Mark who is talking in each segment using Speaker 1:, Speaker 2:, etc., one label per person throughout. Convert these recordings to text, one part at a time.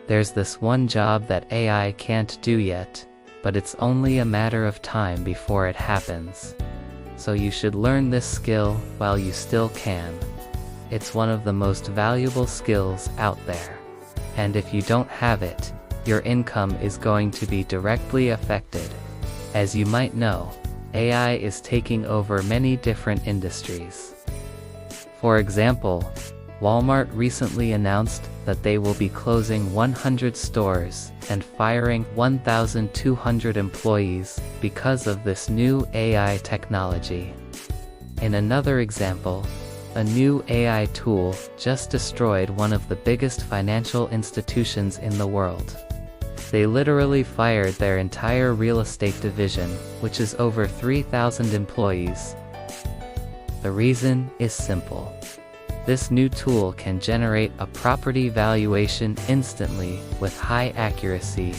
Speaker 1: There's this one job that AI can't do yet, but it's only a matter of time before it happens. So you should learn this skill while you still can. It's one of the most valuable skills out there. And if you don't have it, your income is going to be directly affected. As you might know, AI is taking over many different industries. For example, Walmart recently announced that they will be closing 100 stores and firing 1,200 employees because of this new AI technology. In another example, a new AI tool just destroyed one of the biggest financial institutions in the world. They literally fired their entire real estate division, which is over 3,000 employees. The reason is simple. This new tool can generate a property valuation instantly with high accuracy,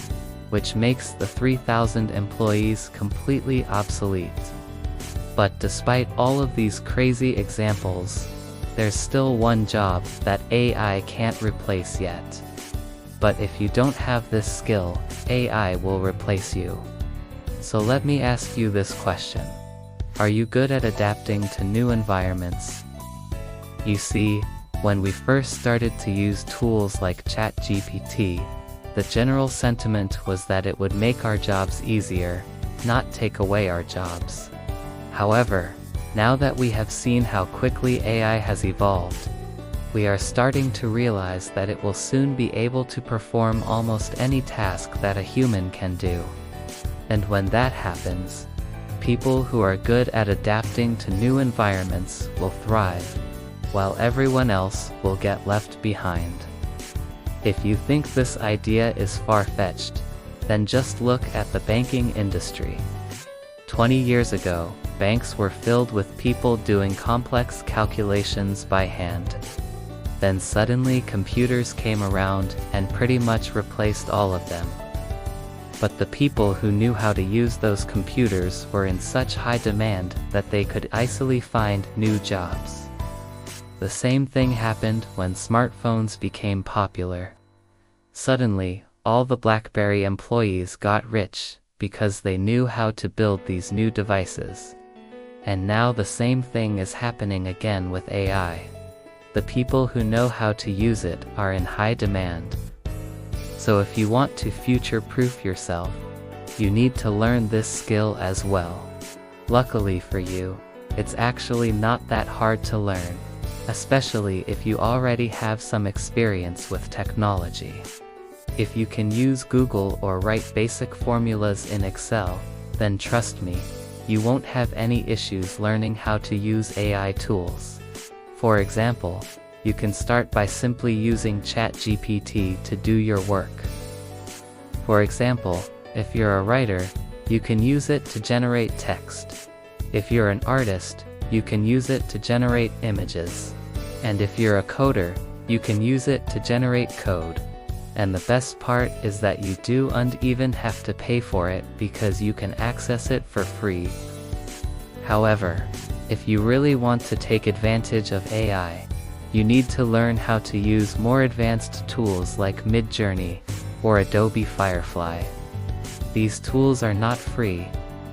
Speaker 1: which makes the 3,000 employees completely obsolete. But despite all of these crazy examples, there's still one job that AI can't replace yet. But if you don't have this skill, AI will replace you. So let me ask you this question. Are you good at adapting to new environments? You see, when we first started to use tools like ChatGPT, the general sentiment was that it would make our jobs easier, not take away our jobs. However, now that we have seen how quickly AI has evolved, we are starting to realize that it will soon be able to perform almost any task that a human can do. And when that happens, people who are good at adapting to new environments will thrive, while everyone else will get left behind. If you think this idea is far-fetched, then just look at the banking industry. 20 years ago, banks were filled with people doing complex calculations by hand. Then suddenly computers came around and pretty much replaced all of them. But the people who knew how to use those computers were in such high demand that they could easily find new jobs. The same thing happened when smartphones became popular. Suddenly, all the BlackBerry employees got rich because they knew how to build these new devices. And now the same thing is happening again with AI. The people who know how to use it are in high demand. So if you want to future-proof yourself, you need to learn this skill as well. Luckily for you, it's actually not that hard to learn, especially if you already have some experience with technology. If you can use Google or write basic formulas in Excel, then trust me, you won't have any issues learning how to use AI tools. For example, you can start by simply using ChatGPT to do your work. For example, if you're a writer, you can use it to generate text. If you're an artist, you can use it to generate images. And if you're a coder, you can use it to generate code. And the best part is that you don't even have to pay for it because you can access it for free. However, if you really want to take advantage of AI, you need to learn how to use more advanced tools like MidJourney or Adobe Firefly. These tools are not free,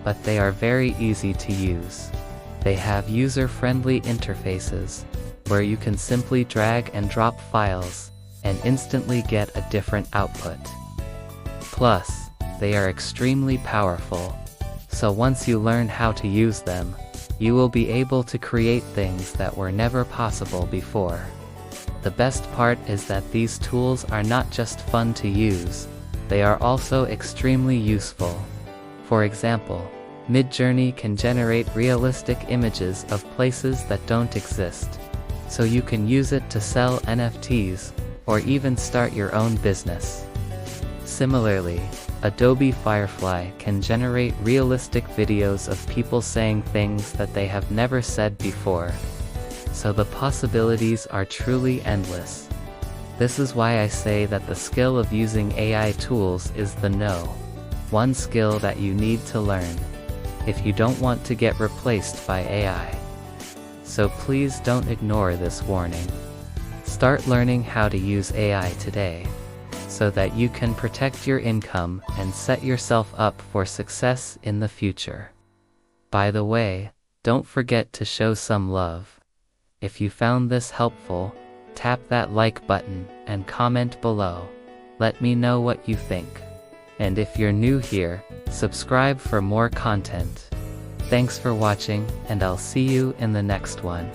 Speaker 1: but they are very easy to use. They have user-friendly interfaces, where you can simply drag and drop files, and instantly get a different output. Plus, they are extremely powerful, so once you learn how to use them, you will be able to create things that were never possible before. The best part is that these tools are not just fun to use, they are also extremely useful. For example, MidJourney can generate realistic images of places that don't exist, so you can use it to sell NFTs, or even start your own business. Similarly, Adobe Firefly can generate realistic videos of people saying things that they have never said before. So the possibilities are truly endless. This is why I say that the skill of using AI tools is the one skill that you need to learn, if you don't want to get replaced by AI. So please don't ignore this warning. Start learning how to use AI today, so that you can protect your income and set yourself up for success in the future. By the way, don't forget to show some love. If you found this helpful, tap that like button and comment below. Let me know what you think. And if you're new here, subscribe for more content. Thanks for watching, and I'll see you in the next one.